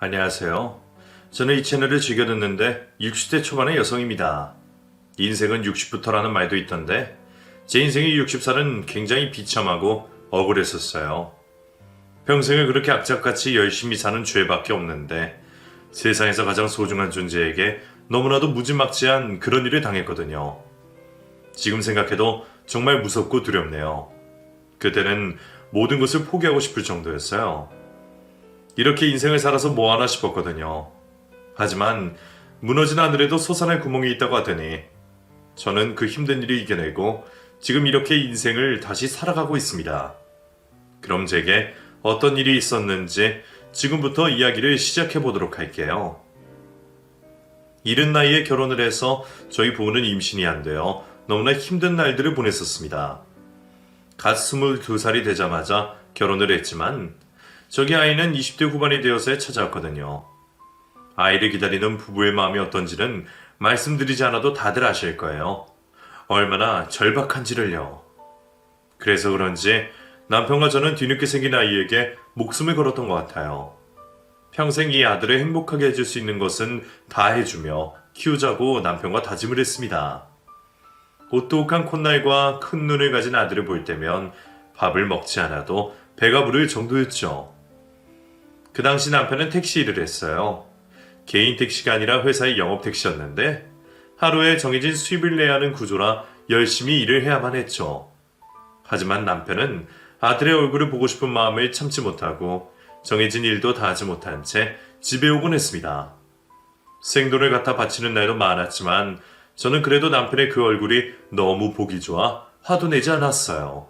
안녕하세요. 저는 이 채널을 즐겨 듣는데 60대 초반의 여성입니다. 인생은 60부터라는 말도 있던데 제 인생의 60살은 굉장히 비참하고 억울했었어요. 평생을 그렇게 악착같이 열심히 사는 죄밖에 없는데 세상에서 가장 소중한 존재에게 너무나도 무지막지한 그런 일을 당했거든요. 지금 생각해도 정말 무섭고 두렵네요. 그때는 모든 것을 포기하고 싶을 정도였어요. 이렇게 인생을 살아서 뭐하나 싶었거든요. 하지만 무너진 하늘에도 솟아날 구멍이 있다고 하더니 저는 그 힘든 일을 이겨내고 지금 이렇게 인생을 다시 살아가고 있습니다. 그럼 제게 어떤 일이 있었는지 지금부터 이야기를 시작해 보도록 할게요. 이른 나이에 결혼을 해서 저희 부부는 임신이 안 되어 너무나 힘든 날들을 보냈었습니다. 갓 22살이 되자마자 결혼을 했지만 저기 아이는 20대 후반이 되어서야 찾아왔거든요. 아이를 기다리는 부부의 마음이 어떤지는 말씀드리지 않아도 다들 아실 거예요. 얼마나 절박한지를요. 그래서 그런지 남편과 저는 뒤늦게 생긴 아이에게 목숨을 걸었던 것 같아요. 평생 이 아들을 행복하게 해줄 수 있는 것은 다 해주며 키우자고 남편과 다짐을 했습니다. 오똑한 콧날과 큰 눈을 가진 아들을 볼 때면 밥을 먹지 않아도 배가 부를 정도였죠. 그 당시 남편은 택시 일을 했어요. 개인 택시가 아니라 회사의 영업 택시였는데 하루에 정해진 수입을 내야 하는 구조라 열심히 일을 해야만 했죠. 하지만 남편은 아들의 얼굴을 보고 싶은 마음을 참지 못하고 정해진 일도 다 하지 못한 채 집에 오곤 했습니다. 생돈을 갖다 바치는 날도 많았지만 저는 그래도 남편의 그 얼굴이 너무 보기 좋아 화도 내지 않았어요.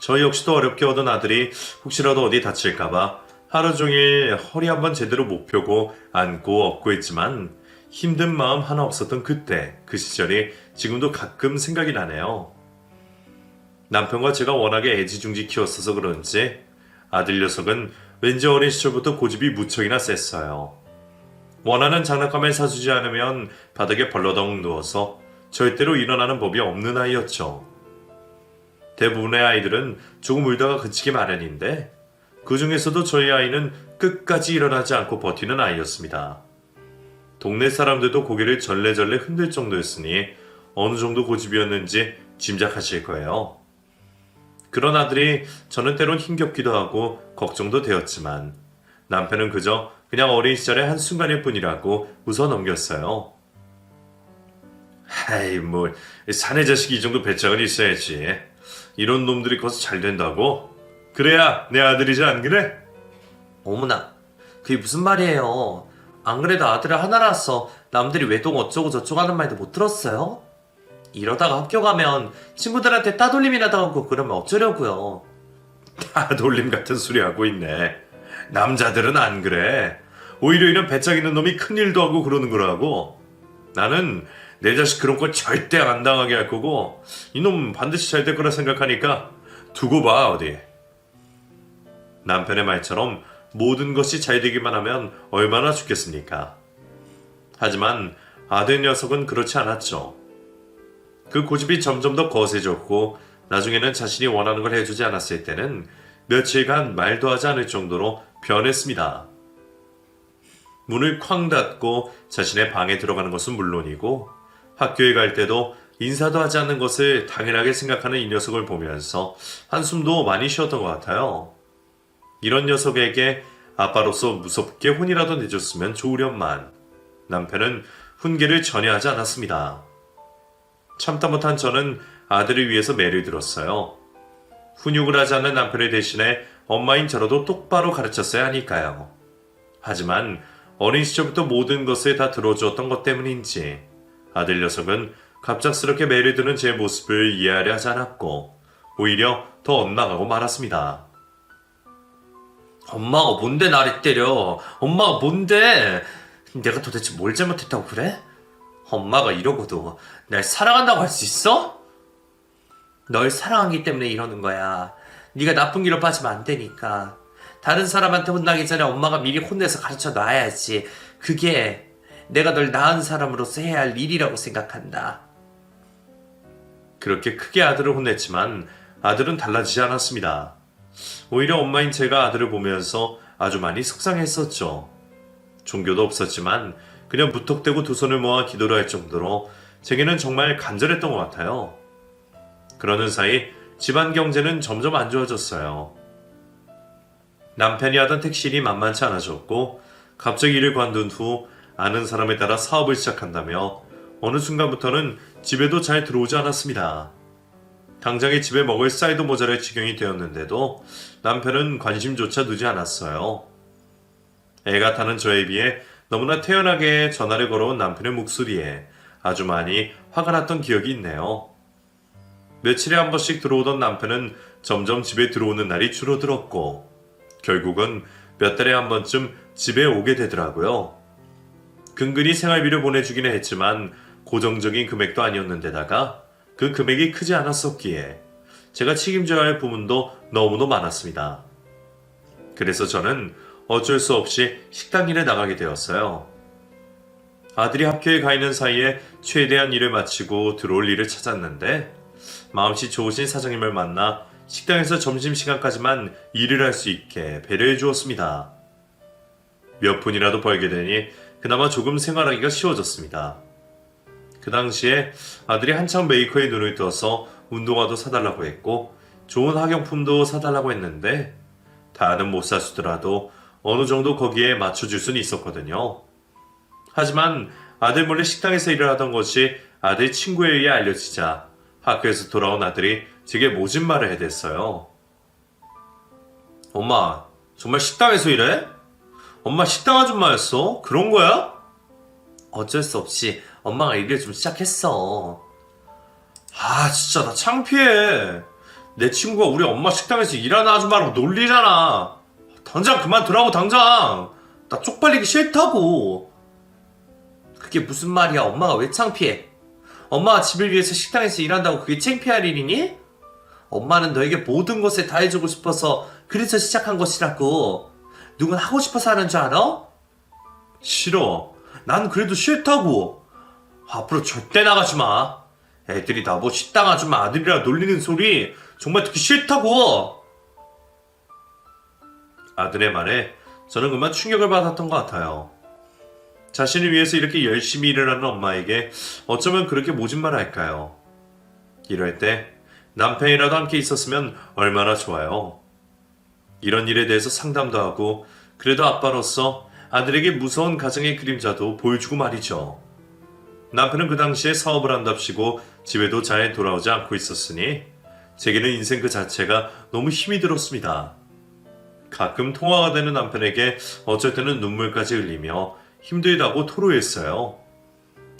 저 역시도 어렵게 얻은 아들이 혹시라도 어디 다칠까봐 하루 종일 허리 한번 제대로 못 펴고 안고 업고 했지만 힘든 마음 하나 없었던 그때 그 시절이 지금도 가끔 생각이 나네요. 남편과 제가 워낙에 애지중지 키웠어서 그런지 아들 녀석은 왠지 어린 시절부터 고집이 무척이나 셌어요. 원하는 장난감을 사주지 않으면 바닥에 벌러덩 누워서 절대로 일어나는 법이 없는 아이였죠. 대부분의 아이들은 조금 울다가 그치기 마련인데 그 중에서도 저희 아이는 끝까지 일어나지 않고 버티는 아이였습니다. 동네 사람들도 고개를 절레절레 흔들 정도였으니 어느 정도 고집이었는지 짐작하실 거예요. 그런 아들이 저는 때론 힘겹기도 하고 걱정도 되었지만 남편은 그냥 어린 시절의 한순간일 뿐이라고 웃어 넘겼어요. 하이 사내 자식이 이 정도 배짱은 있어야지. 이런 놈들이 커서 잘 된다고? 그래야 내 아들이지 안 그래? 어머나, 그게 무슨 말이에요? 안 그래도 아들을 하나 낳았어 남들이 외동 어쩌고 저쩌고 하는 말도 못 들었어요? 이러다가 학교 가면 친구들한테 따돌림이나 당하고 그러면 어쩌려고요? 따돌림 같은 소리 하고 있네. 남자들은 안 그래. 오히려 이런 배짱 있는 놈이 큰일도 하고 그러는 거라고. 나는 내 자식 그런 거 절대 안 당하게 할 거고 이놈 반드시 잘 될 거라 생각하니까 두고 봐 어디. 남편의 말처럼 모든 것이 잘 되기만 하면 얼마나 좋겠습니까? 하지만 아들 녀석은 그렇지 않았죠. 그 고집이 점점 더 거세졌고 나중에는 자신이 원하는 걸 해주지 않았을 때는 며칠간 말도 하지 않을 정도로 변했습니다. 문을 쾅 닫고 자신의 방에 들어가는 것은 물론이고 학교에 갈 때도 인사도 하지 않는 것을 당연하게 생각하는 이 녀석을 보면서 한숨도 많이 쉬었던 것 같아요. 이런 녀석에게 아빠로서 무섭게 혼이라도 내줬으면 좋으련만 남편은 훈계를 전혀 하지 않았습니다. 참다 못한 저는 아들을 위해서 매를 들었어요. 훈육을 하지 않는 남편의 대신에 엄마인 저라도 똑바로 가르쳤어야 하니까요. 하지만 어린 시절부터 모든 것을 다 들어주었던 것 때문인지 아들 녀석은 갑작스럽게 매를 드는 제 모습을 이해하려 하지 않았고 오히려 더 엇나가고 말았습니다. 엄마가 뭔데 나를 때려? 엄마가 뭔데? 내가 도대체 뭘 잘못했다고 그래? 엄마가 이러고도 날 사랑한다고 할 수 있어? 널 사랑하기 때문에 이러는 거야. 네가 나쁜 길로 빠지면 안 되니까. 다른 사람한테 혼나기 전에 엄마가 미리 혼내서 가르쳐 놔야지. 그게 내가 널 낳은 사람으로서 해야 할 일이라고 생각한다. 그렇게 크게 아들을 혼냈지만 아들은 달라지지 않았습니다. 오히려 엄마인 제가 아들을 보면서 아주 많이 속상했었죠. 종교도 없었지만 그냥 무턱대고 두 손을 모아 기도를 할 정도로 제게는 정말 간절했던 것 같아요. 그러는 사이 집안 경제는 점점 안 좋아졌어요. 남편이 하던 택시일이 만만치 않아졌고 갑자기 일을 관둔 후 아는 사람에 따라 사업을 시작한다며 어느 순간부터는 집에도 잘 들어오지 않았습니다. 당장에 집에 먹을 쌀도 모자랄 지경이 되었는데도 남편은 관심조차 두지 않았어요. 애가 타는 저에 비해 너무나 태연하게 전화를 걸어온 남편의 목소리에 아주 많이 화가 났던 기억이 있네요. 며칠에 한 번씩 들어오던 남편은 점점 집에 들어오는 날이 줄어들었고 결국은 몇 달에 한 번쯤 집에 오게 되더라고요. 근근히 생활비를 보내주기는 했지만 고정적인 금액도 아니었는데다가 그 금액이 크지 않았었기에 제가 책임져야 할 부분도 너무도 많았습니다. 그래서 저는 어쩔 수 없이 식당 일에 나가게 되었어요. 아들이 학교에 가 있는 사이에 최대한 일을 마치고 들어올 일을 찾았는데 마음씨 좋으신 사장님을 만나 식당에서 점심시간까지만 일을 할 수 있게 배려해 주었습니다. 몇 푼이라도 벌게 되니 그나마 조금 생활하기가 쉬워졌습니다. 그 당시에 아들이 한창 메이커에 눈을 떠서 운동화도 사달라고 했고 좋은 학용품도 사달라고 했는데 다는 못 사주더라도 어느 정도 거기에 맞춰줄 수는 있었거든요. 하지만 아들 몰래 식당에서 일을 하던 것이 아들 친구에 의해 알려지자 학교에서 돌아온 아들이 제게 모진 말을 해댔어요. 엄마, 정말 식당에서 일해? 엄마 식당 아줌마였어? 그런 거야? 어쩔 수 없이 엄마가 일을 좀 시작했어. 아, 진짜 나 창피해. 내 친구가 우리 엄마 식당에서 일하는 아줌마라고 놀리잖아. 당장 그만두라고 당장. 나 쪽팔리기 싫다고. 그게 무슨 말이야? 엄마가 왜 창피해? 엄마가 집을 위해서 식당에서 일한다고 그게 창피할 일이니? 엄마는 너에게 모든 것을 다 해주고 싶어서 그래서 시작한 것이라고. 누군 하고 싶어서 하는 줄 알아? 싫어. 난 그래도 싫다고. 앞으로 절대 나가지 마. 애들이 나보고 식당 아줌마 아들이라 놀리는 소리 정말 듣기 싫다고. 아들의 말에 저는 그만 충격을 받았던 것 같아요. 자신을 위해서 이렇게 열심히 일을 하는 엄마에게 어쩌면 그렇게 모진 말을 할까요? 이럴 때 남편이라도 함께 있었으면 얼마나 좋아요. 이런 일에 대해서 상담도 하고 그래도 아빠로서 아들에게 무서운 가정의 그림자도 보여주고 말이죠. 남편은 그 당시에 사업을 한답시고 집에도 잘 돌아오지 않고 있었으니 제게는 인생 그 자체가 너무 힘이 들었습니다. 가끔 통화가 되는 남편에게 어쩔 때는 눈물까지 흘리며 힘들다고 토로했어요.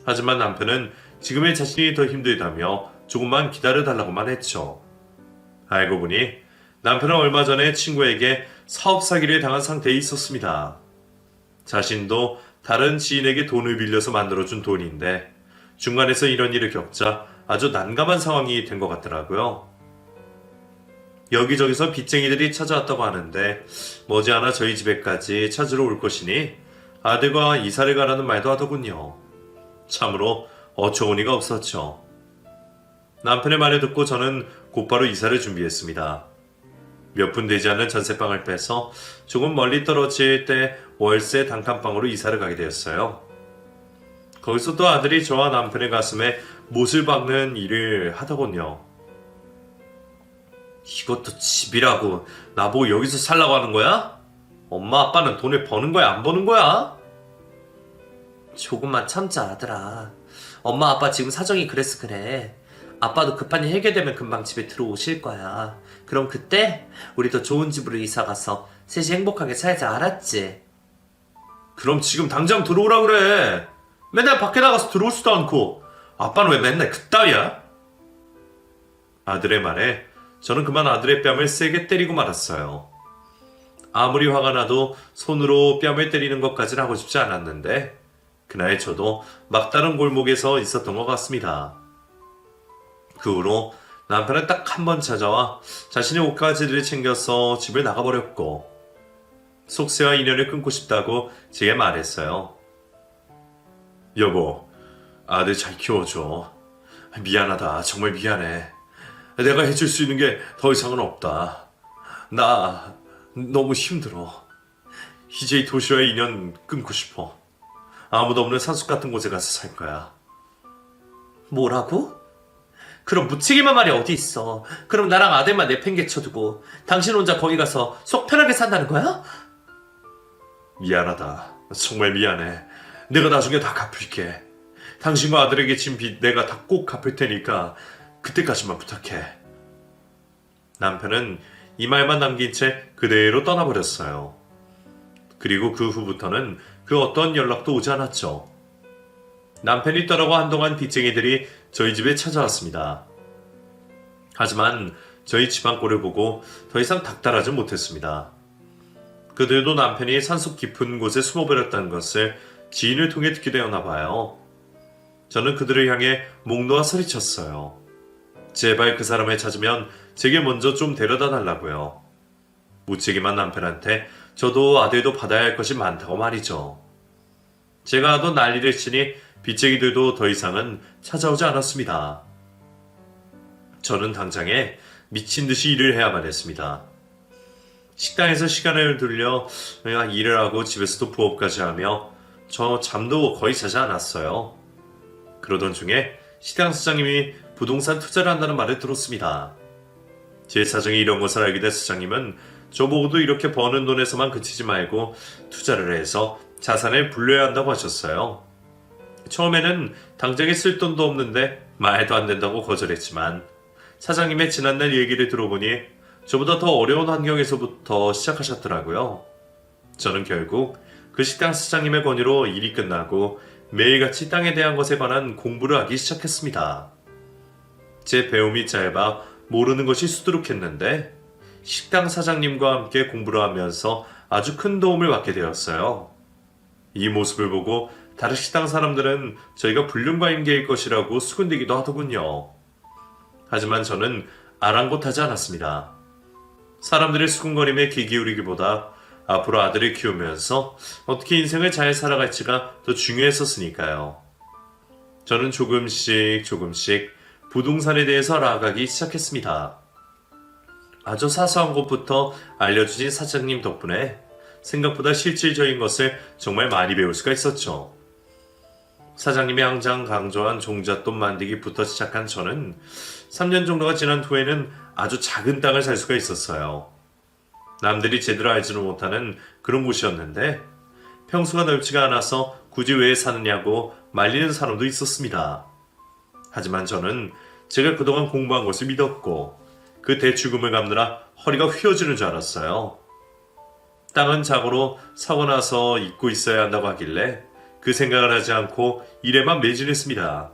하지만 남편은 지금의 자신이 더 힘들다며 조금만 기다려달라고만 했죠. 알고 보니 남편은 얼마 전에 친구에게 사업 사기를 당한 상태에 있었습니다. 자신도 다른 지인에게 돈을 빌려서 만들어준 돈인데 중간에서 이런 일을 겪자 아주 난감한 상황이 된 것 같더라고요. 여기저기서 빚쟁이들이 찾아왔다고 하는데 머지않아 저희 집에까지 찾으러 올 것이니 아들과 이사를 가라는 말도 하더군요. 참으로 어처구니가 없었죠. 남편의 말을 듣고 저는 곧바로 이사를 준비했습니다. 몇 푼 되지 않는 전세방을 빼서 조금 멀리 떨어질 때 월세 단칸방으로 이사를 가게 되었어요. 거기서 또 아들이 저와 남편의 가슴에 못을 박는 일을 하더군요. 이것도 집이라고 나보고 여기서 살라고 하는 거야? 엄마 아빠는 돈을 버는 거야 안 버는 거야? 조금만 참자 아들아. 엄마 아빠 지금 사정이 그래서 그래. 아빠도 급한 일 해결되면 금방 집에 들어오실 거야. 그럼 그때 우리 더 좋은 집으로 이사가서 셋이 행복하게 살자 알았지? 그럼 지금 당장 들어오라 그래. 맨날 밖에 나가서 들어오지도 않고 아빠는 왜 맨날 그따위야? 아들의 말에 저는 그만 아들의 뺨을 세게 때리고 말았어요. 아무리 화가 나도 손으로 뺨을 때리는 것까지는 하고 싶지 않았는데 그날 저도 막다른 골목에서 있었던 것 같습니다. 그 후로 남편은 딱 한 번 찾아와 자신의 옷가지들을 챙겨서 집을 나가버렸고 속세와 인연을 끊고 싶다고 제게 말했어요. 여보, 아들 잘 키워줘. 미안하다. 정말 미안해. 내가 해줄 수 있는 게 더 이상은 없다. 나 너무 힘들어. 이제 이 도시와의 인연 끊고 싶어. 아무도 없는 산속 같은 곳에 가서 살 거야. 뭐라고? 그럼 무책임한 말이 어디 있어. 그럼 나랑 아들만 내팽개쳐두고 당신 혼자 거기 가서 속 편하게 산다는 거야? 미안하다. 정말 미안해. 내가 나중에 다 갚을게. 당신과 아들에게 진 빚 내가 다 꼭 갚을 테니까 그때까지만 부탁해. 남편은 이 말만 남긴 채 그대로 떠나버렸어요. 그리고 그 후부터는 그 어떤 연락도 오지 않았죠. 남편이 떠나고 한동안 빚쟁이들이 저희 집에 찾아왔습니다. 하지만 저희 집안 꼴을 보고 더 이상 닥달하지 못했습니다. 그들도 남편이 산속 깊은 곳에 숨어버렸다는 것을 지인을 통해 듣게 되었나 봐요. 저는 그들을 향해 목 놓아 소리쳤어요. 제발 그 사람을 찾으면 제게 먼저 좀 데려다 달라고요. 무책임한 남편한테 저도 아들도 받아야 할 것이 많다고 말이죠. 제가 하던 난리를 치니 빚쟁이들도 더 이상은 찾아오지 않았습니다. 저는 당장에 미친 듯이 일을 해야만 했습니다. 식당에서 시간을 돌려 일을 하고 집에서도 부업까지 하며 저 잠도 거의 자지 않았어요. 그러던 중에 식당 사장님이 부동산 투자를 한다는 말을 들었습니다. 제 사정이 이런 것을 알게 된 사장님은 저보고도 이렇게 버는 돈에서만 그치지 말고 투자를 해서 자산을 불려야 한다고 하셨어요. 처음에는 당장에 쓸 돈도 없는데 말도 안 된다고 거절했지만 사장님의 지난날 얘기를 들어보니 저보다 더 어려운 환경에서부터 시작하셨더라고요. 저는 결국 그 식당 사장님의 권유로 일이 끝나고 매일같이 땅에 대한 것에 관한 공부를 하기 시작했습니다. 제 배움이 짧아 모르는 것이 수두룩했는데 식당 사장님과 함께 공부를 하면서 아주 큰 도움을 받게 되었어요. 이 모습을 보고 다른 식당 사람들은 저희가 불륜과인계일 것이라고 수군대기도 하더군요. 하지만 저는 아랑곳하지 않았습니다. 사람들의 수군거림에 귀 기울이기보다 앞으로 아들을 키우면서 어떻게 인생을 잘 살아갈지가 더 중요했었으니까요. 저는 조금씩 부동산에 대해서 알아가기 시작했습니다. 아주 사소한 것부터 알려주신 사장님 덕분에 생각보다 실질적인 것을 정말 많이 배울 수가 있었죠. 사장님이 항상 강조한 종잣돈 만들기부터 시작한 저는 3년 정도가 지난 후에는 아주 작은 땅을 살 수가 있었어요. 남들이 제대로 알지는 못하는 그런 곳이었는데 평수가 넓지가 않아서 굳이 왜 사느냐고 말리는 사람도 있었습니다. 하지만 저는 제가 그동안 공부한 것을 믿었고 그 대출금을 갚느라 허리가 휘어지는 줄 알았어요. 땅은 자고로 사고 나서 잊고 있어야 한다고 하길래 그 생각을 하지 않고 일에만 매진했습니다.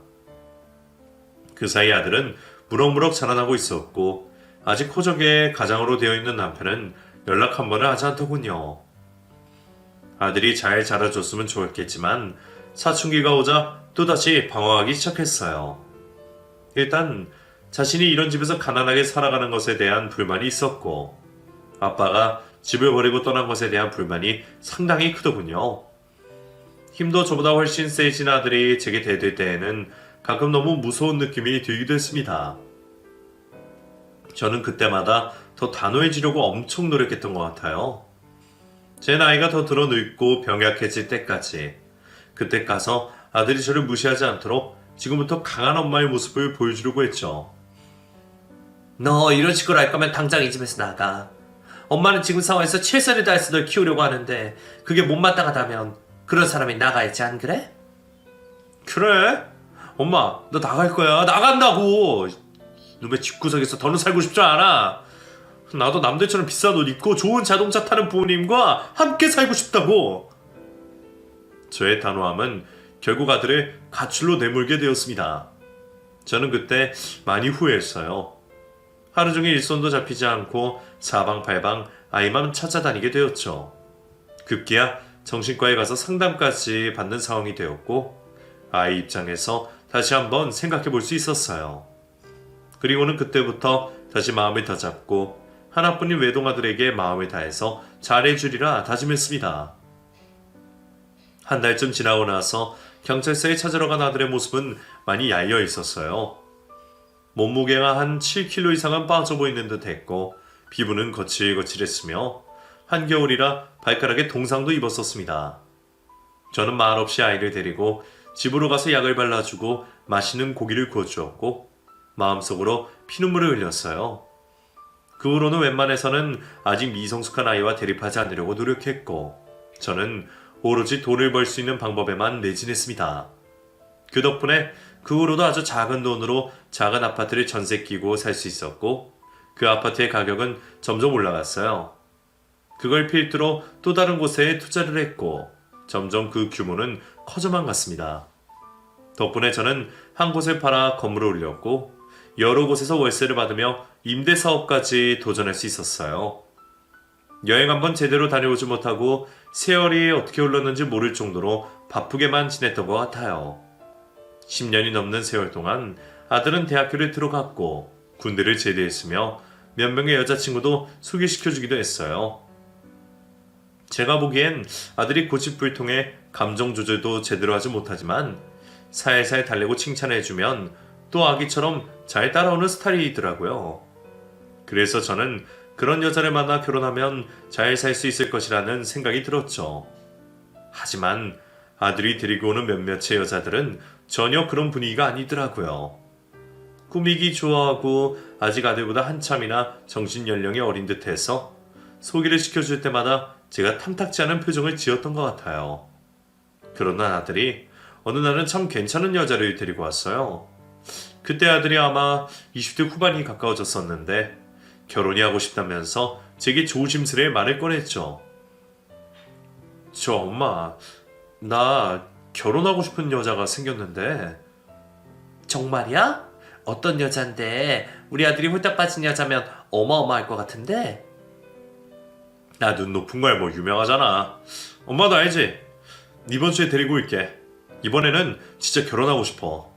그 사이 아들은 무럭무럭 자라나고 있었고 아직 호적에 가장으로 되어 있는 남편은 연락 한 번을 하지 않더군요. 아들이 잘 자라줬으면 좋았겠지만 사춘기가 오자 또다시 방황하기 시작했어요. 일단 자신이 이런 집에서 가난하게 살아가는 것에 대한 불만이 있었고 아빠가 집을 버리고 떠난 것에 대한 불만이 상당히 크더군요. 힘도 저보다 훨씬 세진 아들이 제게 대들 때에는 가끔 너무 무서운 느낌이 들기도 했습니다. 저는 그때마다 더 단호해지려고 엄청 노력했던 것 같아요. 제 나이가 더 들어 늙고 병약해질 때까지 그때 가서 아들이 저를 무시하지 않도록 지금부터 강한 엄마의 모습을 보여주려고 했죠. 너 이런 식으로 할 거면 당장 이 집에서 나가. 엄마는 지금 상황에서 최선을 다해서 널 키우려고 하는데 그게 못마땅하다면 그런 사람이 나가야지, 안 그래? 그래? 엄마 너 나갈 거야. 나간다고. 놈의 집구석에서 더는 살고 싶지 않아. 나도 남들처럼 비싼 옷 입고 좋은 자동차 타는 부모님과 함께 살고 싶다고. 저의 단호함은 결국 아들을 가출로 내몰게 되었습니다. 저는 그때 많이 후회했어요. 하루 종일 일손도 잡히지 않고 사방팔방 아이만 찾아다니게 되었죠. 급기야 정신과에 가서 상담까지 받는 상황이 되었고 아이 입장에서 다시 한번 생각해 볼 수 있었어요. 그리고는 그때부터 다시 마음을 다잡고 하나뿐인 외동아들에게 마음을 다해서 잘해주리라 다짐했습니다. 한 달쯤 지나고 나서 경찰서에 찾으러 간 아들의 모습은 많이 야위어 있었어요. 몸무게가 한 7kg 이상은 빠져 보이는 듯 했고 피부는 거칠거칠했으며 한겨울이라 발가락에 동상도 입었었습니다. 저는 말없이 아이를 데리고 집으로 가서 약을 발라주고 맛있는 고기를 구워주었고 마음속으로 피눈물을 흘렸어요. 그 후로는 웬만해서는 아직 미성숙한 아이와 대립하지 않으려고 노력했고 저는 오로지 돈을 벌 수 있는 방법에만 매진했습니다. 그 덕분에 그 후로도 아주 작은 돈으로 작은 아파트를 전세 끼고 살 수 있었고 그 아파트의 가격은 점점 올라갔어요. 그걸 필두로 또 다른 곳에 투자를 했고 점점 그 규모는 커져만 갔습니다. 덕분에 저는 한 곳을 팔아 건물을 올렸고 여러 곳에서 월세를 받으며 임대사업까지 도전할 수 있었어요. 여행 한번 제대로 다녀오지 못하고 세월이 어떻게 흘렀는지 모를 정도로 바쁘게만 지냈던 것 같아요. 10년이 넘는 세월 동안 아들은 대학교를 들어갔고 군대를 제대했으며 몇 명의 여자친구도 소개시켜주기도 했어요. 제가 보기엔 아들이 고집불통에 감정 조절도 제대로 하지 못하지만 살살 달래고 칭찬해주면 또 아기처럼 잘 따라오는 스타일이더라고요. 그래서 저는 그런 여자를 만나 결혼하면 잘 살 수 있을 것이라는 생각이 들었죠. 하지만 아들이 데리고 오는 몇몇의 여자들은 전혀 그런 분위기가 아니더라고요. 꾸미기 좋아하고 아직 아들보다 한참이나 정신연령이 어린 듯해서 소개를 시켜줄 때마다 제가 탐탁지 않은 표정을 지었던 것 같아요. 그러나 아들이 어느 날은 참 괜찮은 여자를 데리고 왔어요. 그때 아들이 아마 20대 후반이 가까워졌었는데 결혼이 하고 싶다면서 제게 조심스레 말을 꺼냈죠. 저 엄마, 나 결혼하고 싶은 여자가 생겼는데. 정말이야? 어떤 여잔데? 우리 아들이 홀딱 빠진 여자면 어마어마할 것 같은데? 나 눈 높은 거야 뭐 유명하잖아. 엄마도 알지? 이번 주에 데리고 올게. 이번에는 진짜 결혼하고 싶어.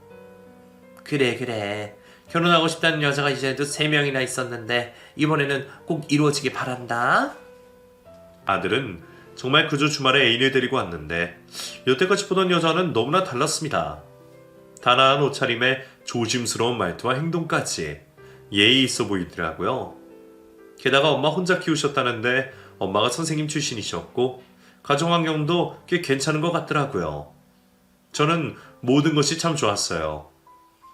그래. 결혼하고 싶다는 여자가 이전에도 3명이나 있었는데 이번에는 꼭 이루어지길 바란다. 아들은 정말 그저 주말에 애인을 데리고 왔는데 여태까지 보던 여자는 너무나 달랐습니다. 단아한 옷차림에 조심스러운 말투와 행동까지 예의 있어 보이더라고요. 게다가 엄마 혼자 키우셨다는데 엄마가 선생님 출신이셨고 가정환경도 꽤 괜찮은 것 같더라고요. 저는 모든 것이 참 좋았어요.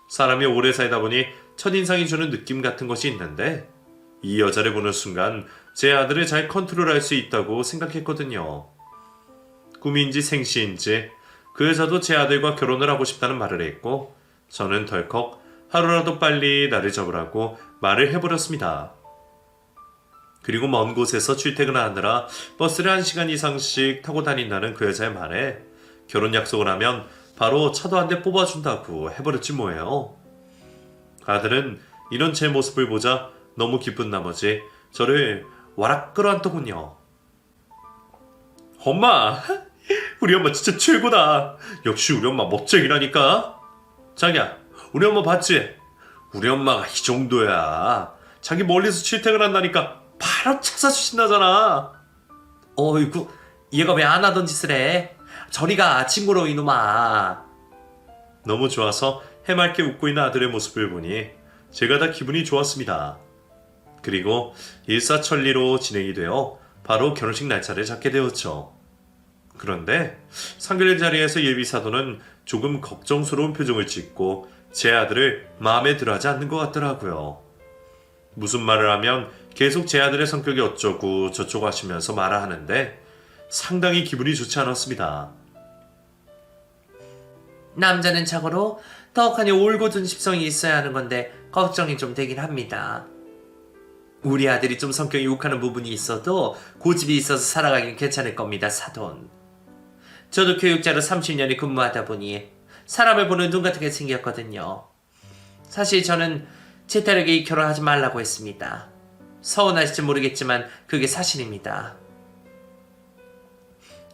사람이 오래 살다 보니 첫인상이 주는 느낌 같은 것이 있는데 이 여자를 보는 순간 제 아들을 잘 컨트롤할 수 있다고 생각했거든요. 꿈인지 생시인지 그 여자도 제 아들과 결혼을 하고 싶다는 말을 했고 저는 덜컥 하루라도 빨리 나를 잡으라고 말을 해버렸습니다. 그리고 먼 곳에서 출퇴근하느라 버스를 1시간 이상씩 타고 다닌다는 그 여자의 말에 결혼 약속을 하면 바로 차도 한 대 뽑아준다고 해버렸지 뭐예요. 아들은 이런 제 모습을 보자 너무 기쁜 나머지 저를 와락 끌어안더군요. 엄마, 우리 엄마 진짜 최고다. 역시 우리 엄마 멋쟁이라니까. 자기야, 우리 엄마 봤지? 우리 엄마가 이 정도야. 자기 멀리서 출퇴근한다니까 바로 찾아주신다잖아. 어이구, 얘가 왜 안 하던 짓을 해? 저리가 친구로 이놈아. 너무 좋아서 해맑게 웃고 있는 아들의 모습을 보니 제가 다 기분이 좋았습니다. 그리고 일사천리로 진행이 되어 바로 결혼식 날짜를 잡게 되었죠. 그런데 상견례 자리에서 예비사도는 조금 걱정스러운 표정을 짓고 제 아들을 마음에 들어하지 않는 것 같더라고요. 무슨 말을 하면 계속 제 아들의 성격이 어쩌고 저쩌고 하시면서 말을 하는데 상당히 기분이 좋지 않았습니다. 남자는 자고로 떡하니 올곧은 십성이 있어야 하는 건데 걱정이 좀 되긴 합니다. 우리 아들이 좀 성격이 욱하는 부분이 있어도 고집이 있어서 살아가긴 괜찮을 겁니다, 사돈. 저도 교육자로 30년이 근무하다 보니 사람을 보는 눈 같은 게 생겼거든요. 사실 저는 제 딸에게 결혼하지 말라고 했습니다. 서운하실지 모르겠지만 그게 사실입니다.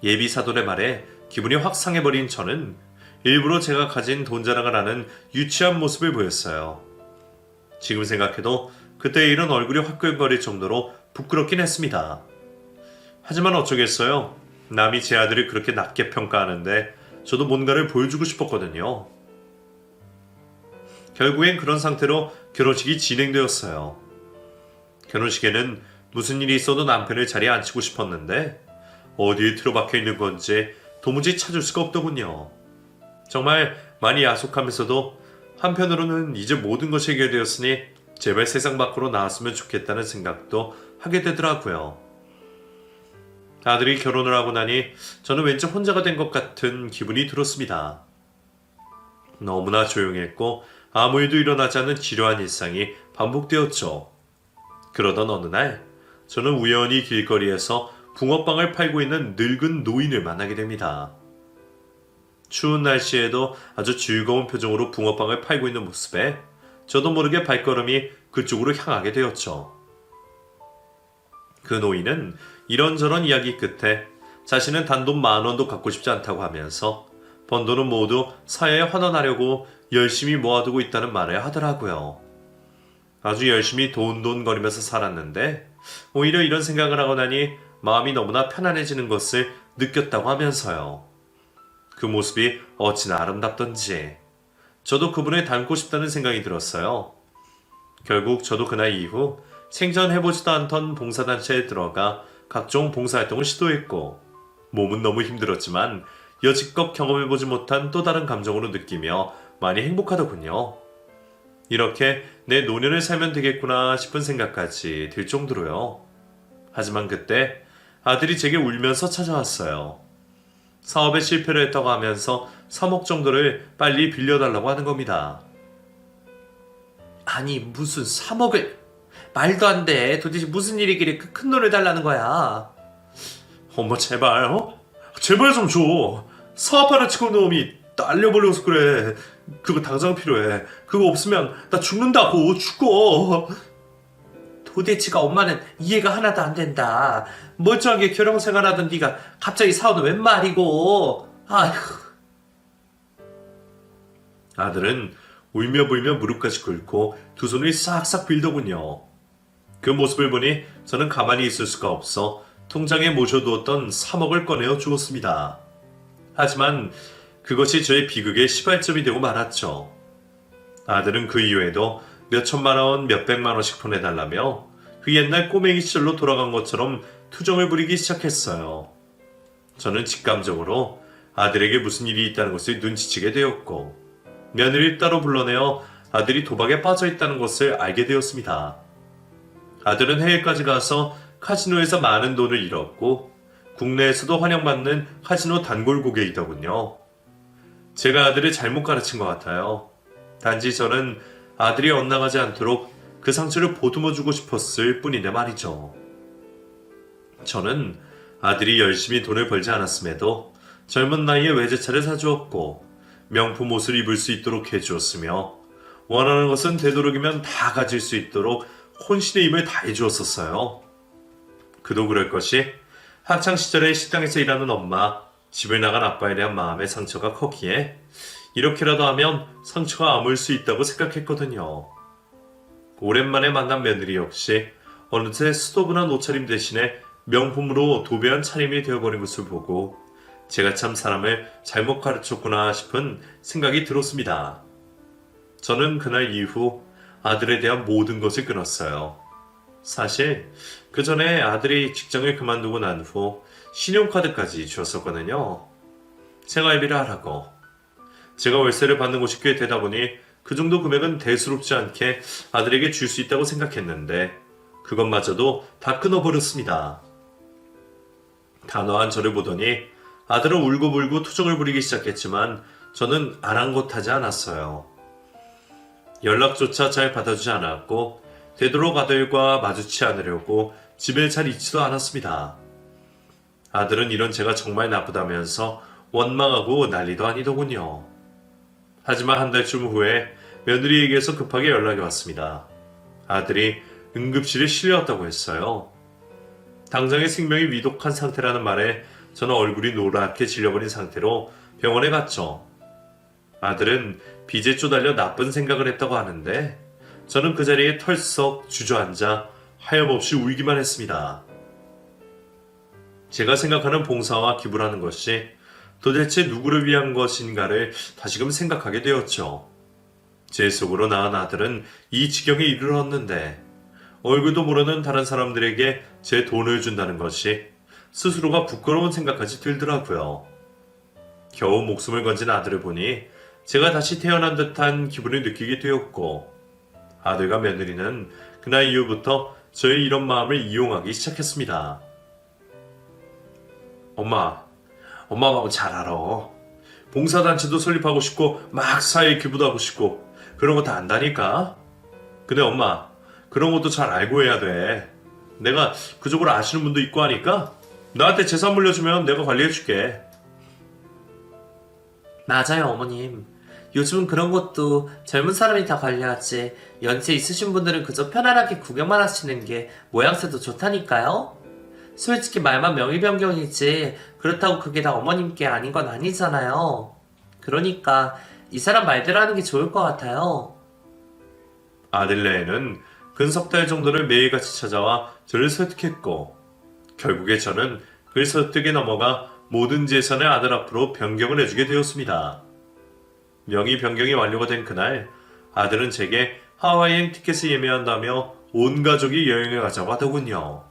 예비사돈의 말에 기분이 확 상해버린 저는 일부러 제가 가진 돈 자랑을 하는 유치한 모습을 보였어요. 지금 생각해도 그때 일은 얼굴이 화끈거릴 정도로 부끄럽긴 했습니다. 하지만 어쩌겠어요. 남이 제 아들을 그렇게 낮게 평가하는데 저도 뭔가를 보여주고 싶었거든요. 결국엔 그런 상태로 결혼식이 진행되었어요. 결혼식에는 무슨 일이 있어도 남편을 자리에 앉히고 싶었는데 어디에 틀어박혀 있는 건지 도무지 찾을 수가 없더군요. 정말 많이 야속하면서도 한편으로는 이제 모든 것이 해결되었으니 제발 세상 밖으로 나왔으면 좋겠다는 생각도 하게 되더라고요. 아들이 결혼을 하고 나니 저는 왠지 혼자가 된 것 같은 기분이 들었습니다. 너무나 조용했고 아무 일도 일어나지 않는 지루한 일상이 반복되었죠. 그러던 어느 날 저는 우연히 길거리에서 붕어빵을 팔고 있는 늙은 노인을 만나게 됩니다. 추운 날씨에도 아주 즐거운 표정으로 붕어빵을 팔고 있는 모습에 저도 모르게 발걸음이 그쪽으로 향하게 되었죠. 그 노인은 이런저런 이야기 끝에 자신은 단돈 10,000원도 갖고 싶지 않다고 하면서 번 돈은 모두 사회에 환원하려고 열심히 모아두고 있다는 말을 하더라고요. 아주 열심히 돈돈거리면서 살았는데 오히려 이런 생각을 하고 나니 마음이 너무나 편안해지는 것을 느꼈다고 하면서요. 그 모습이 어찌나 아름답던지 저도 그분을 닮고 싶다는 생각이 들었어요. 결국 저도 그날 이후 생전해보지도 않던 봉사단체에 들어가 각종 봉사활동을 시도했고 몸은 너무 힘들었지만 여지껏 경험해보지 못한 또 다른 감정으로 느끼며 많이 행복하더군요. 이렇게 내 노년을 살면 되겠구나 싶은 생각까지 들 정도로요. 하지만 그때 아들이 제게 울면서 찾아왔어요. 사업에 실패를 했다고 하면서 3억 정도를 빨리 빌려달라고 하는 겁니다. 아니 무슨 3억을... 말도 안 돼. 도대체 무슨 일이길래 그 큰 돈을 달라는 거야? 엄마 제발 제발 좀 줘. 사업하는 친구놈이 딸려버려서 그래. 그거 당장 필요해. 그거 없으면 나 죽는다고. 죽어. 도대체가 엄마는 이해가 하나도 안 된다. 멀쩡하게 결혼생활하던 네가 갑자기 사오는 웬 말이고. 아휴. 아들은 울며불며 무릎까지 꿇고 두 손을 싹싹 빌더군요. 그 모습을 보니 저는 가만히 있을 수가 없어 통장에 모셔두었던 3억을 꺼내어 주었습니다. 하지만 그것이 저의 비극의 시발점이 되고 말았죠. 아들은 그 이후에도 몇 천만 원, 몇 백만 원씩 보내달라며 그 옛날 꼬맹이 시절로 돌아간 것처럼 투정을 부리기 시작했어요. 저는 직감적으로 아들에게 무슨 일이 있다는 것을 눈치채게 되었고 며느리를 따로 불러내어 아들이 도박에 빠져 있다는 것을 알게 되었습니다. 아들은 해외까지 가서 카지노에서 많은 돈을 잃었고 국내에서도 환영받는 카지노 단골 고객이더군요. 제가 아들을 잘못 가르친 것 같아요. 단지 저는 아들이 엇나가지 않도록 그 상처를 보듬어주고 싶었을 뿐인데 말이죠. 저는 아들이 열심히 돈을 벌지 않았음에도 젊은 나이에 외제차를 사주었고 명품 옷을 입을 수 있도록 해주었으며 원하는 것은 되도록이면 다 가질 수 있도록 혼신의 힘을 다해주었었어요. 그도 그럴 것이 학창시절에 식당에서 일하는 엄마, 집을 나간 아빠에 대한 마음의 상처가 컸기에 이렇게라도 하면 상처가 아물 수 있다고 생각했거든요. 오랜만에 만난 며느리 역시 어느새 수도분한 옷차림 대신에 명품으로 도배한 차림이 되어버린 것을 보고 제가 참 사람을 잘못 가르쳤구나 싶은 생각이 들었습니다. 저는 그날 이후 아들에 대한 모든 것을 끊었어요. 사실 그 전에 아들이 직장을 그만두고 난 후 신용카드까지 주었었거든요. 생활비를 하라고. 제가 월세를 받는 곳이 꽤 되다 보니 그 정도 금액은 대수롭지 않게 아들에게 줄 수 있다고 생각했는데 그것마저도 다 끊어버렸습니다. 단호한 저를 보더니 아들은 울고불고 투정을 부리기 시작했지만 저는 아랑곳하지 않았어요. 연락조차 잘 받아주지 않았고 되도록 아들과 마주치 않으려고 집에 잘 있지도 않았습니다. 아들은 이런 제가 정말 나쁘다면서 원망하고 난리도 아니더군요. 하지만 한 달쯤 후에 며느리에게서 급하게 연락이 왔습니다. 아들이 응급실에 실려왔다고 했어요. 당장의 생명이 위독한 상태라는 말에 저는 얼굴이 노랗게 질려버린 상태로 병원에 갔죠. 아들은 빚에 쪼달려 나쁜 생각을 했다고 하는데 저는 그 자리에 털썩 주저앉아 하염없이 울기만 했습니다. 제가 생각하는 봉사와 기부라는 것이 도대체 누구를 위한 것인가를 다시금 생각하게 되었죠. 제 속으로 낳은 아들은 이 지경에 이르렀는데 얼굴도 모르는 다른 사람들에게 제 돈을 준다는 것이 스스로가 부끄러운 생각까지 들더라고요. 겨우 목숨을 건진 아들을 보니 제가 다시 태어난 듯한 기분을 느끼게 되었고, 아들과 며느리는 그날 이후부터 저의 이런 마음을 이용하기 시작했습니다. 엄마하고 잘 알아. 봉사단체도 설립하고 싶고 막 사회에 기부도 하고 싶고 그런 거 다 안다니까. 근데 엄마, 그런 것도 잘 알고 해야 돼. 내가 그쪽으로 아시는 분도 있고 하니까 나한테 재산 물려주면 내가 관리해줄게. 맞아요, 어머님. 요즘은 그런 것도 젊은 사람이 다 관리하지. 연세 있으신 분들은 그저 편안하게 구경만 하시는 게 모양새도 좋다니까요. 솔직히 말만 명의변경이지 그렇다고 그게 다 어머님께 아닌 건 아니잖아요. 그러니까 이 사람 말대로 하는 게 좋을 것 같아요. 아들네는 근석 달 정도를 매일같이 찾아와 저를 설득했고, 결국에 저는 그 설득에 넘어가 모든 재산을 아들 앞으로 변경을 해주게 되었습니다. 명의 변경이 완료가 된 그날, 아들은 제게 하와이행 티켓을 예매한다며 온 가족이 여행을 가자고 하더군요.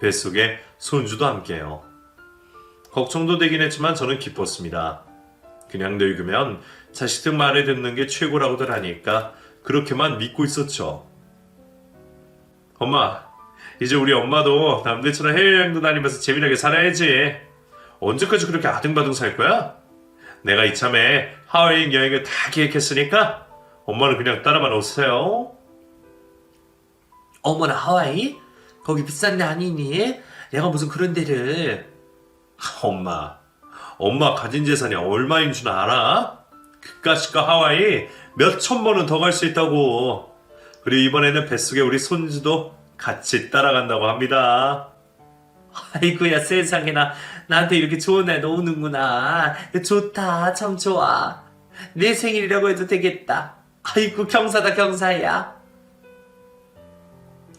뱃속에 손주도 함께요. 걱정도 되긴 했지만 저는 기뻤습니다. 그냥 늙으면 자식들 말을 듣는 게 최고라고들 하니까 그렇게만 믿고 있었죠. 엄마, 이제 우리 엄마도 남들처럼 해외여행도 다니면서 재미나게 살아야지. 언제까지 그렇게 아등바등 살 거야? 내가 이참에 하와이 여행을 다 계획했으니까 엄마는 그냥 따라만 오세요. 어머나, 하와이? 거기 비싼 데 아니니? 내가 무슨 그런 데를. 엄마 가진 재산이 얼마인 줄 알아? 그까짓거 하와이 몇 천만 원 더 갈 수 있다고. 그리고 이번에는 뱃속에 우리 손주도 같이 따라간다고 합니다. 아이고야, 세상에나. 나한테 이렇게 좋은 날 놓는구나. 좋다, 참 좋아. 내 생일이라고 해도 되겠다. 아이고, 경사다, 경사야.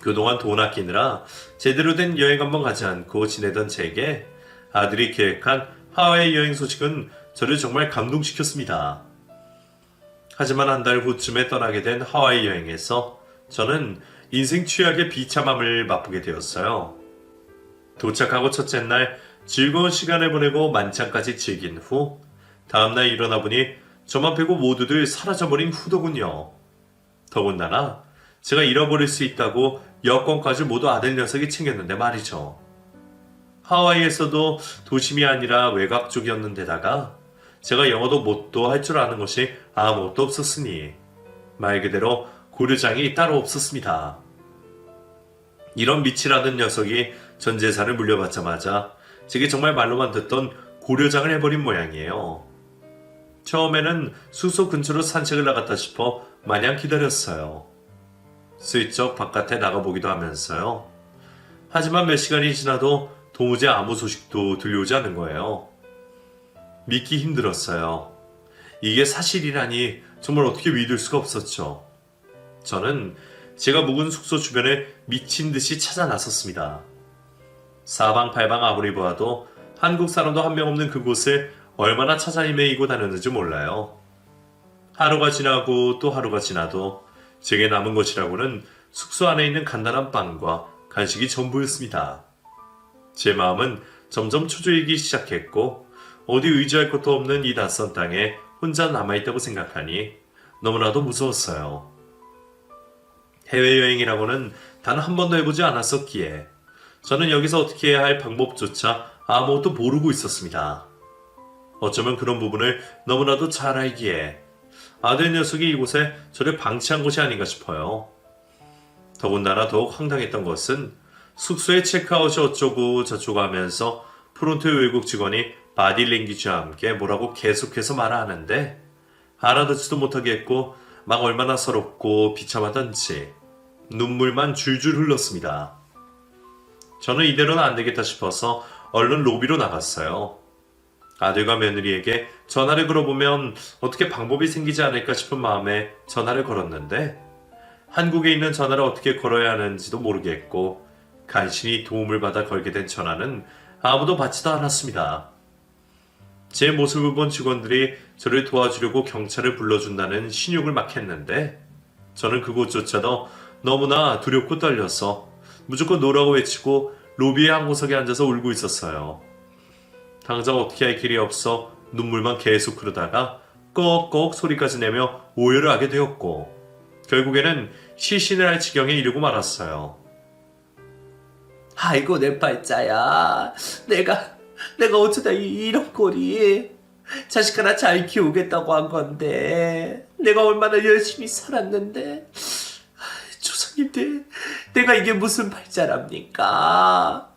그동안 돈 아끼느라 제대로 된 여행 한번 가지 않고 지내던 제게 아들이 계획한 하와이 여행 소식은 저를 정말 감동시켰습니다. 하지만 한 달 후쯤에 떠나게 된 하와이 여행에서 저는 인생 최악의 비참함을 맛보게 되었어요. 도착하고 첫째 날 즐거운 시간을 보내고 만찬까지 즐긴 후 다음날 일어나 보니 저만 빼고 모두들 사라져버린 후더군요. 더군다나 제가 잃어버릴 수 있다고 여권까지 모두 아들 녀석이 챙겼는데 말이죠. 하와이에서도 도심이 아니라 외곽 쪽이었는데다가 제가 영어도 못도 할 줄 아는 것이 아무것도 없었으니 말 그대로 고려장이 따로 없었습니다. 이런 미치라는 녀석이 전 재산을 물려받자마자 제게 정말 말로만 듣던 고려장을 해버린 모양이에요. 처음에는 숙소 근처로 산책을 나갔다 싶어 마냥 기다렸어요. 슬쩍 바깥에 나가보기도 하면서요. 하지만 몇 시간이 지나도 도무지 아무 소식도 들려오지 않는 거예요. 믿기 힘들었어요. 이게 사실이라니 정말 어떻게 믿을 수가 없었죠. 저는 제가 묵은 숙소 주변을 미친 듯이 찾아 나섰습니다. 사방팔방 아무리 보아도 한국 사람도 한 명 없는 그곳을 얼마나 찾아 헤매이고 다녔는지 몰라요. 하루가 지나고 또 하루가 지나도 제게 남은 것이라고는 숙소 안에 있는 간단한 빵과 간식이 전부였습니다. 제 마음은 점점 초조해지기 시작했고 어디 의지할 것도 없는 이 낯선 땅에 혼자 남아있다고 생각하니 너무나도 무서웠어요. 해외여행이라고는 단 한 번도 해보지 않았었기에 저는 여기서 어떻게 해야 할 방법조차 아무것도 모르고 있었습니다. 어쩌면 그런 부분을 너무나도 잘 알기에 아들 녀석이 이곳에 저를 방치한 것이 아닌가 싶어요. 더군다나 더욱 황당했던 것은 숙소에 체크아웃이 어쩌고 저쩌고 하면서 프론트 외국 직원이 바디랭귀지와 함께 뭐라고 계속해서 말하는데 알아듣지도 못하겠고 막 얼마나 서럽고 비참하던지 눈물만 줄줄 흘렀습니다. 저는 이대로는 안 되겠다 싶어서 얼른 로비로 나갔어요. 아들과 며느리에게 전화를 걸어보면 어떻게 방법이 생기지 않을까 싶은 마음에 전화를 걸었는데 한국에 있는 전화를 어떻게 걸어야 하는지도 모르겠고 간신히 도움을 받아 걸게 된 전화는 아무도 받지도 않았습니다. 제 모습을 본 직원들이 저를 도와주려고 경찰을 불러준다는 신용을 막 했는데 저는 그곳조차도 너무나 두렵고 떨려서 무조건 노라고 외치고 로비의 한 구석에 앉아서 울고 있었어요. 당장 어떻게 할 길이 없어 눈물만 계속 흐르다가 꺽꺽 소리까지 내며 오열을 하게 되었고 결국에는 시신을 할 지경에 이르고 말았어요. 아이고 내 팔자야. 내가 어쩌다 이런 꼴이. 자식 하나 잘 키우겠다고 한 건데 내가 얼마나 열심히 살았는데. 조상님들, 내가 이게 무슨 팔자랍니까?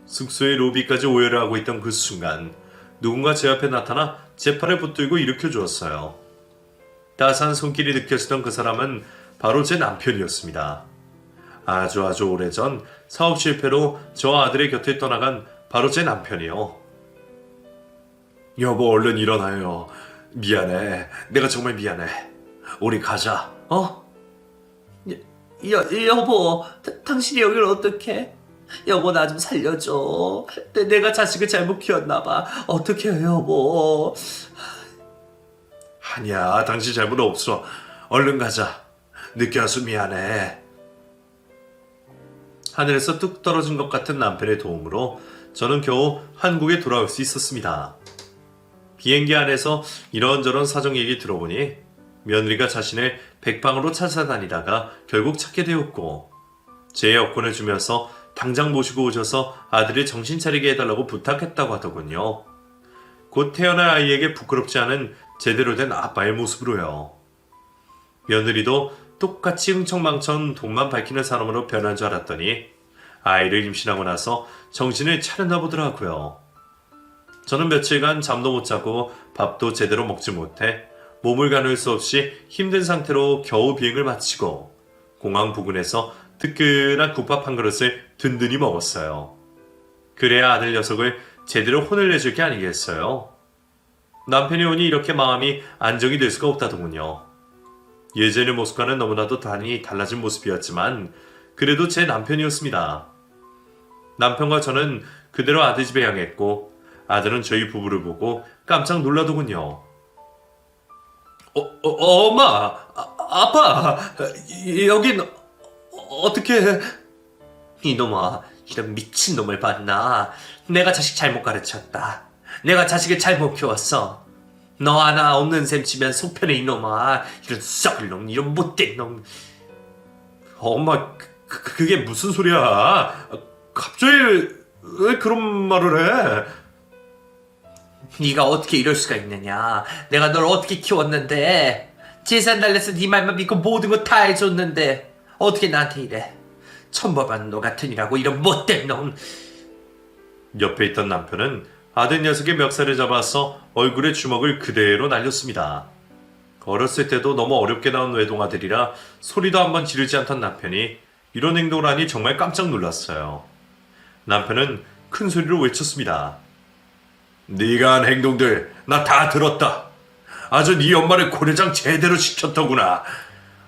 숙소의 로비까지 오열을 하고 있던 그 순간 누군가 제 앞에 나타나 제 팔을 붙들고 일으켜 주었어요. 따스한 손길이 느껴지던 그 사람은 바로 제 남편이었습니다. 아주 오래전 사업 실패로 저와 아들의 곁을 떠나간 바로 제 남편이요. 여보, 얼른 일어나요. 미안해. 내가 정말 미안해. 우리 가자. 여보, 당신이 여기를 어떻게? 여보 나 좀 살려줘. 내가 자식을 잘못 키웠나봐. 어떻게 해요 여보? 아니야, 당신 잘못 없어. 얼른 가자. 늦게 와서 미안해. 하늘에서 뚝 떨어진 것 같은 남편의 도움으로 저는 겨우 한국에 돌아올 수 있었습니다. 비행기 안에서 이런저런 사정 얘기 들어보니 며느리가 자신을 백방으로 찾아다니다가 결국 찾게 되었고 제 여권을 주면서 당장 모시고 오셔서 아들을 정신 차리게 해달라고 부탁했다고 하더군요. 곧 태어날 아이에게 부끄럽지 않은 제대로 된 아빠의 모습으로요. 며느리도 똑같이 흥청망청 돈만 밝히는 사람으로 변한 줄 알았더니 아이를 임신하고 나서 정신을 차렸나 보더라고요. 저는 며칠간 잠도 못 자고 밥도 제대로 먹지 못해 몸을 가눌 수 없이 힘든 상태로 겨우 비행을 마치고 공항 부근에서 뜨끈한 국밥 한 그릇을 든든히 먹었어요. 그래야 아들 녀석을 제대로 혼을 내줄 게 아니겠어요. 남편이 오니 이렇게 마음이 안정이 될 수가 없다더군요. 예전의 모습과는 너무나도 많이 달라진 모습이었지만 그래도 제 남편이었습니다. 남편과 저는 그대로 아들 집에 향했고 아들은 저희 부부를 보고 깜짝 놀라더군요. 엄마, 아빠, 여긴 어떻게... 이놈아, 이런 미친놈을 봤나? 내가 자식 잘못 가르쳤다. 내가 자식을 잘못 키웠어. 너 하나 없는 셈 치면 속편해 이놈아. 이런 썩을 놈, 이런 못된 놈. 엄마, 그게 무슨 소리야? 갑자기 왜 그런 말을 해? 네가 어떻게 이럴 수가 있느냐. 내가 널 어떻게 키웠는데. 재산 달래서 네 말만 믿고 모든 거 다 해줬는데 어떻게 나한테 이래. 천벌받는 너 같으니라고 이런 못된 놈. 옆에 있던 남편은 아들 녀석의 멱살을 잡아서 얼굴에 주먹을 그대로 날렸습니다. 어렸을 때도 너무 어렵게 나온 외동아들이라 소리도 한번 지르지 않던 남편이 이런 행동을 하니 정말 깜짝 놀랐어요. 남편은 큰 소리로 외쳤습니다. 네가 한 행동들 나 다 들었다. 아주 네 엄마를 고려장 제대로 시켰더구나.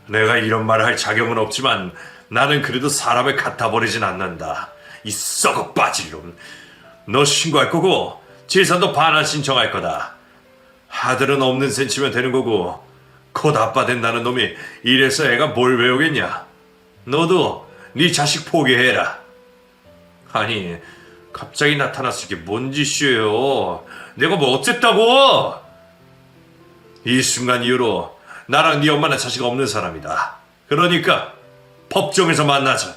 내가 이런 말을 할 자격은 없지만 나는 그래도 사람을 갖다 버리진 않는다. 이 썩어 빠질 놈. 너 신고할 거고 재산도 반환 신청할 거다. 아들은 없는 셈 치면 되는 거고 곧 아빠 된다는 놈이 이래서 애가 뭘 배우겠냐. 너도 네 자식 포기해라. 아니 갑자기 나타나서 이게 뭔 짓이에요. 내가 뭐 어쨌다고. 이 순간 이후로 나랑 네 엄마는 자식 없는 사람이다. 그러니까 법정에서 만나자.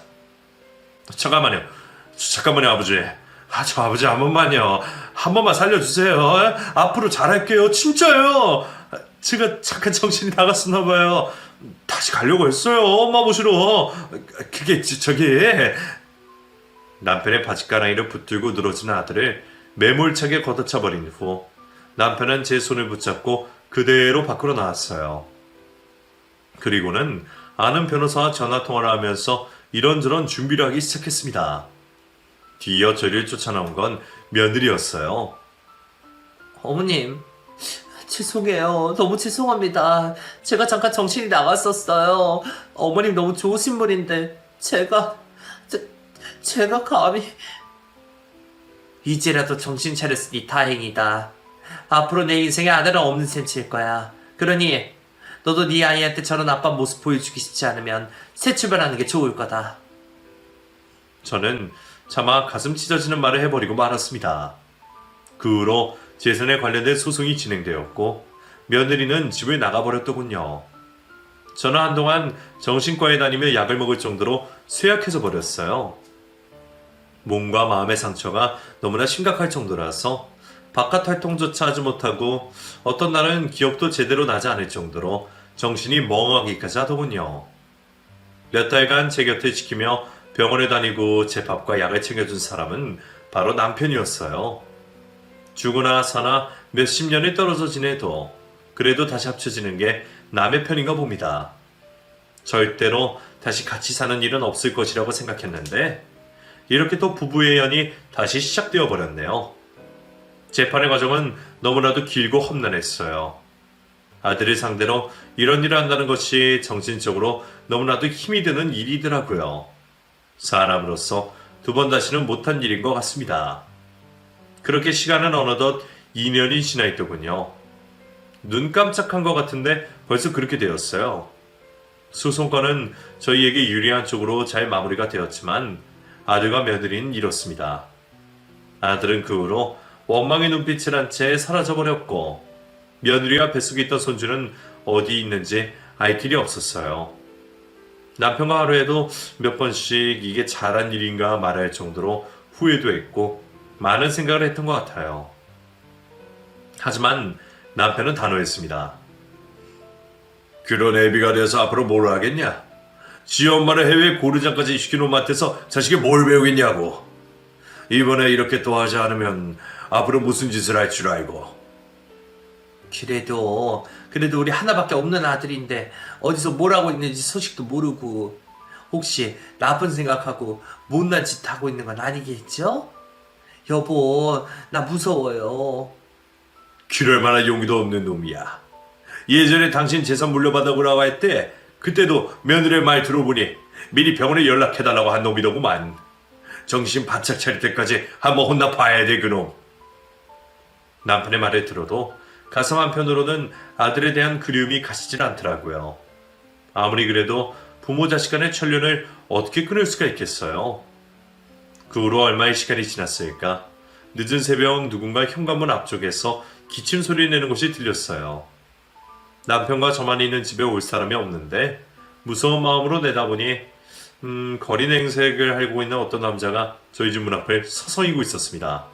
잠깐만요 아버지. 저 아버지 한 번만요. 한 번만 살려주세요. 앞으로 잘할게요. 진짜요. 제가 잠깐 정신이 나갔었나 봐요. 다시 가려고 했어요. 엄마 모시러. 그게 저기. 남편의 바짓가랑이를 붙들고 늘어진 아들을 매몰차게 걷어차버린 후 남편은 제 손을 붙잡고 그대로 밖으로 나왔어요. 그리고는 아는 변호사와 전화통화를 하면서 이런저런 준비를 하기 시작했습니다. 뒤이어 저를 쫓아나온 건 며느리였어요. 어머님, 죄송해요. 너무 죄송합니다. 제가 잠깐 정신이 나갔었어요. 어머님 너무 좋으신 분인데 제가 감히... 이제라도 정신 차렸으니 다행이다. 앞으로 내 인생에 아들은 없는 셈 칠 거야. 그러니 너도 네 아이한테 저런 아빠 모습 보여주기 쉽지 않으면 새 출발하는 게 좋을 거다. 저는 차마 가슴 찢어지는 말을 해버리고 말았습니다. 그 후로 재산에 관련된 소송이 진행되었고 며느리는 집을 나가버렸더군요. 저는 한동안 정신과에 다니며 약을 먹을 정도로 쇠약해져 버렸어요. 몸과 마음의 상처가 너무나 심각할 정도라서 바깥 활동조차 하지 못하고 어떤 날은 기억도 제대로 나지 않을 정도로 정신이 멍하기까지 하더군요. 몇 달간 제 곁을 지키며 병원에 다니고 제 밥과 약을 챙겨준 사람은 바로 남편이었어요. 죽으나 사나 몇십 년이 떨어져 지내도 그래도 다시 합쳐지는 게 남의 편인가 봅니다. 절대로 다시 같이 사는 일은 없을 것이라고 생각했는데 이렇게 또 부부의 연이 다시 시작되어 버렸네요. 재판의 과정은 너무나도 길고 험난했어요. 아들을 상대로 이런 일을 한다는 것이 정신적으로 너무나도 힘이 드는 일이더라고요. 사람으로서 두 번 다시는 못한 일인 것 같습니다. 그렇게 시간은 어느덧 2년이 지나 있더군요. 눈 깜짝한 것 같은데 벌써 그렇게 되었어요. 소송건은 저희에게 유리한 쪽으로 잘 마무리가 되었지만 아들과 며느리는 이렇습니다. 아들은 그 후로 원망의 눈빛을 한 채 사라져버렸고 며느리와 뱃속에 있던 손주는 어디 있는지 알 길이 없었어요. 남편과 하루에도 몇 번씩 이게 잘한 일인가 말할 정도로 후회도 했고 많은 생각을 했던 것 같아요. 하지만 남편은 단호했습니다. 그런 애비가 돼서 앞으로 뭘 하겠냐? 지 엄마를 해외 고르장까지 시켜놓은 밭에서 자식이 뭘 배우겠냐고. 이번에 이렇게 또 하지 않으면 앞으로 무슨 짓을 할 줄 알고. 그래도 우리 하나밖에 없는 아들인데 어디서 뭘 하고 있는지 소식도 모르고 혹시 나쁜 생각하고 못난 짓 하고 있는 건 아니겠죠? 여보, 나 무서워요. 그럴 만한 용기도 없는 놈이야. 예전에 당신 재산 물려받아보라고 할 때 그때도 며느리의 말 들어보니 미리 병원에 연락해달라고 한 놈이더구만. 정신 바짝 차릴 때까지 한번 혼나 봐야 돼 그놈. 남편의 말을 들어도 가슴 한편으로는 아들에 대한 그리움이 가시질 않더라고요. 아무리 그래도 부모 자식 간의 천륜을 어떻게 끊을 수가 있겠어요. 그 후로 얼마의 시간이 지났을까. 늦은 새벽 누군가 현관문 앞쪽에서 기침 소리 내는 것이 들렸어요. 남편과 저만 있는 집에 올 사람이 없는데 무서운 마음으로 내다보니 거리 냉색을 하고 있는 어떤 남자가 저희 집 문 앞을 서성이고 있었습니다.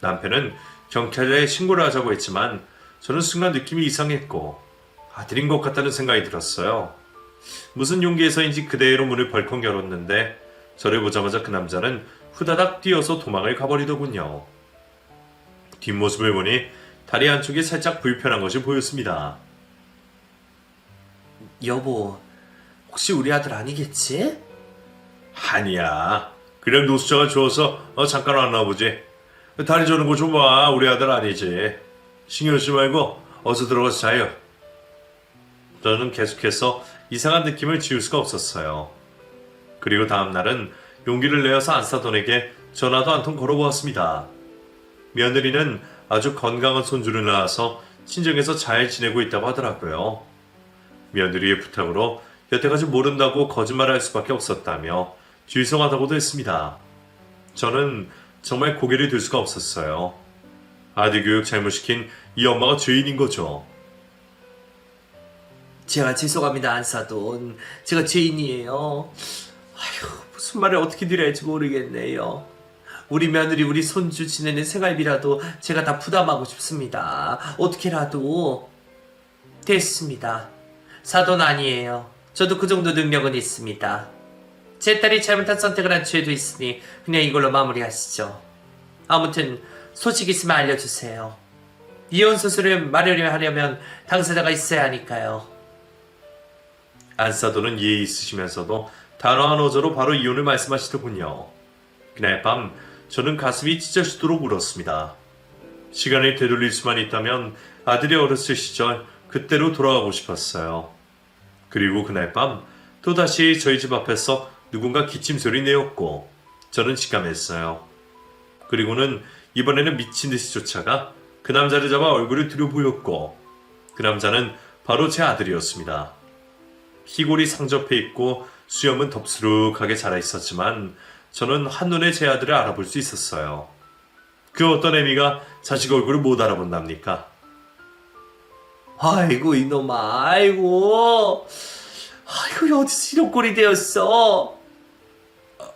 남편은 경찰에 신고를 하자고 했지만 저는 순간 느낌이 이상했고 아들인 것 같다는 생각이 들었어요. 무슨 용기에서인지 그대로 문을 벌컥 열었는데 저를 보자마자 그 남자는 후다닥 뛰어서 도망을 가버리더군요. 뒷모습을 보니 다리 한쪽이 살짝 불편한 것이 보였습니다. 여보, 혹시 우리 아들 아니겠지? 아니야. 그냥 노숙자가 주워서 잠깐 왔나보지. 다리 저는 거 좀 봐. 우리 아들 아니지. 신경 쓰지 말고 어서 들어가서 자요. 저는 계속해서 이상한 느낌을 지울 수가 없었어요. 그리고 다음날은 용기를 내어서 안사돈에게 전화도 한 통 걸어보았습니다. 며느리는 아주 건강한 손주를 낳아서 친정에서 잘 지내고 있다고 하더라고요. 며느리의 부탁으로 여태까지 모른다고 거짓말할 수밖에 없었다며 죄송하다고도 했습니다. 저는 정말 고개를 들 수가 없었어요. 아들 교육 잘못시킨 이 엄마가 죄인인 거죠. 제가 죄송합니다, 안사돈. 제가 죄인이에요. 무슨 말을 어떻게 드려야 할지 모르겠네요. 우리 며느리, 우리 손주 지내는 생활비라도 제가 다 부담하고 싶습니다. 어떻게라도. 됐습니다. 사돈 아니에요. 저도 그 정도 능력은 있습니다. 제 딸이 잘못한 선택을 한 죄도 있으니 그냥 이걸로 마무리하시죠. 아무튼 소식 있으면 알려주세요. 이혼 수술을 마련하려면 당사자가 있어야 하니까요. 안사돈은 예의 있으시면서도 단호한 어조로 바로 이혼을 말씀하시더군요. 그날 밤 저는 가슴이 찢어지도록 울었습니다. 시간을 되돌릴 수만 있다면 아들이 어렸을 시절 그때로 돌아가고 싶었어요. 그리고 그날 밤 또다시 저희 집 앞에서 누군가 기침 소리 내었고 저는 직감했어요. 그리고는 이번에는 미친 듯이 쫓아가 그 남자를 잡아 얼굴을 들여보였고 그 남자는 바로 제 아들이었습니다. 희골이 상접해 있고 수염은 덥수룩하게 자라 있었지만 저는 한눈에 제 아들을 알아볼 수 있었어요. 그 어떤 애미가 자식 얼굴을 못 알아본답니까? 아이고 이놈아, 아이고 어디서 이런 꼴이 되었어?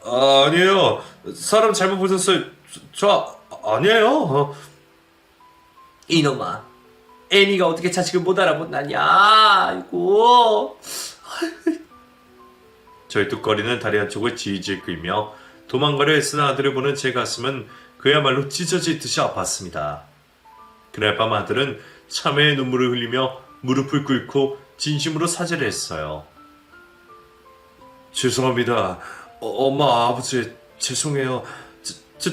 아니에요. 사람 잘못 보셨어요. 저 아니에요. 이놈아, 애미가 어떻게 자식을 못 알아본다냐? 아이고. 절뚝거리는 다리 한쪽을 지지직 끌며 도망가려 애쓰는 아들을 보는 제 가슴은 그야말로 찢어지듯이 아팠습니다. 그날 밤 아들은 참회의 눈물을 흘리며 무릎을 꿇고 진심으로 사죄를 했어요. 죄송합니다. 엄마, 아버지, 죄송해요.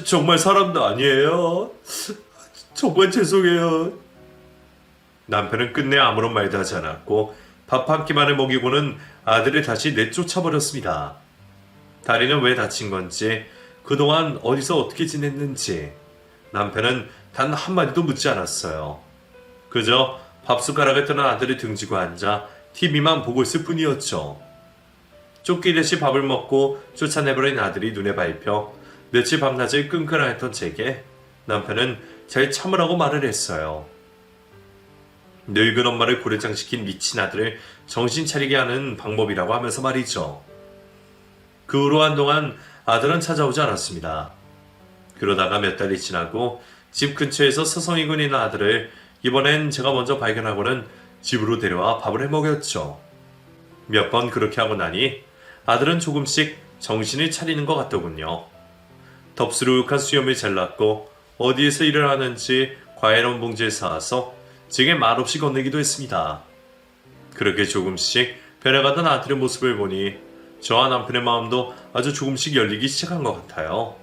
정말 사람도 아니에요. 정말 죄송해요. 남편은 끝내 아무런 말도 하지 않았고 밥 한 끼만을 먹이고는 아들을 다시 내쫓아버렸습니다. 다리는 왜 다친 건지, 그동안 어디서 어떻게 지냈는지 남편은 단 한마디도 묻지 않았어요. 그저 밥숟가락을 떠난 아들을 등지고 앉아 TV만 보고 있을 뿐이었죠. 쫓기듯이 밥을 먹고 쫓아내버린 아들이 눈에 밟혀 며칠 밤낮을 끙끙 앓던 제게 남편은 잘 참으라고 말을 했어요. 늙은 엄마를 고래장시킨 미친 아들을 정신 차리게 하는 방법이라고 하면서 말이죠. 그 후로 한동안 아들은 찾아오지 않았습니다. 그러다가 몇 달이 지나고 집 근처에서 서성이 거리는 아들을 이번엔 제가 먼저 발견하고는 집으로 데려와 밥을 해먹였죠. 몇 번 그렇게 하고 나니 아들은 조금씩 정신을 차리는 것 같더군요. 덥수룩한 수염을 잘랐고 어디에서 일을 하는지 과일원 봉지에 쌓아서 제게 말없이 건네기도 했습니다. 그렇게 조금씩 변해가던 아들의 모습을 보니 저와 남편의 마음도 아주 조금씩 열리기 시작한 것 같아요.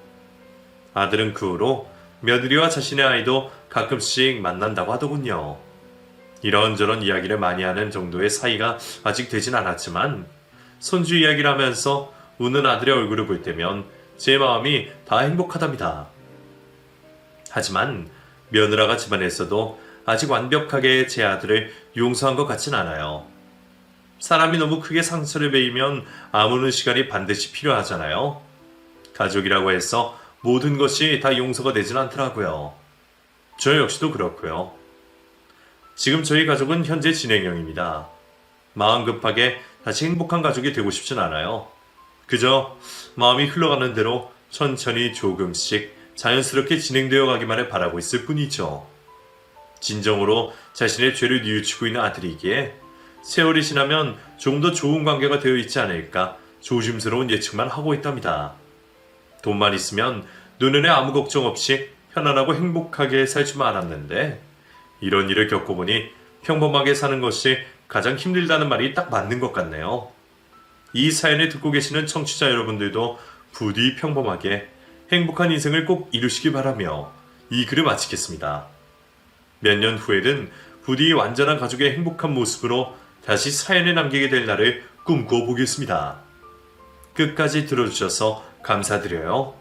아들은 그 후로 며느리와 자신의 아이도 가끔씩 만난다고 하더군요. 이런저런 이야기를 많이 하는 정도의 사이가 아직 되진 않았지만 손주 이야기를 하면서 우는 아들의 얼굴을 볼 때면 제 마음이 다 행복하답니다. 하지만 며느라가 집안에서도 아직 완벽하게 제 아들을 용서한 것 같진 않아요. 사람이 너무 크게 상처를 베이면 아무는 시간이 반드시 필요하잖아요. 가족이라고 해서 모든 것이 다 용서가 되진 않더라고요. 저 역시도 그렇고요. 지금 저희 가족은 현재 진행형입니다. 마음 급하게 다시 행복한 가족이 되고 싶진 않아요. 그저 마음이 흘러가는 대로 천천히 조금씩 자연스럽게 진행되어 가기만을 바라고 있을 뿐이죠. 진정으로 자신의 죄를 뉘우치고 있는 아들이기에 세월이 지나면 조금 더 좋은 관계가 되어 있지 않을까 조심스러운 예측만 하고 있답니다. 돈만 있으면 노년에 아무 걱정 없이 편안하고 행복하게 살 줄만 알았는데 이런 일을 겪어보니 평범하게 사는 것이 가장 힘들다는 말이 딱 맞는 것 같네요. 이 사연을 듣고 계시는 청취자 여러분들도 부디 평범하게 행복한 인생을 꼭 이루시기 바라며 이 글을 마치겠습니다. 몇 년 후에는 부디 완전한 가족의 행복한 모습으로 다시 사연을 남기게 될 날을 꿈꿔 보겠습니다. 끝까지 들어주셔서 감사드려요.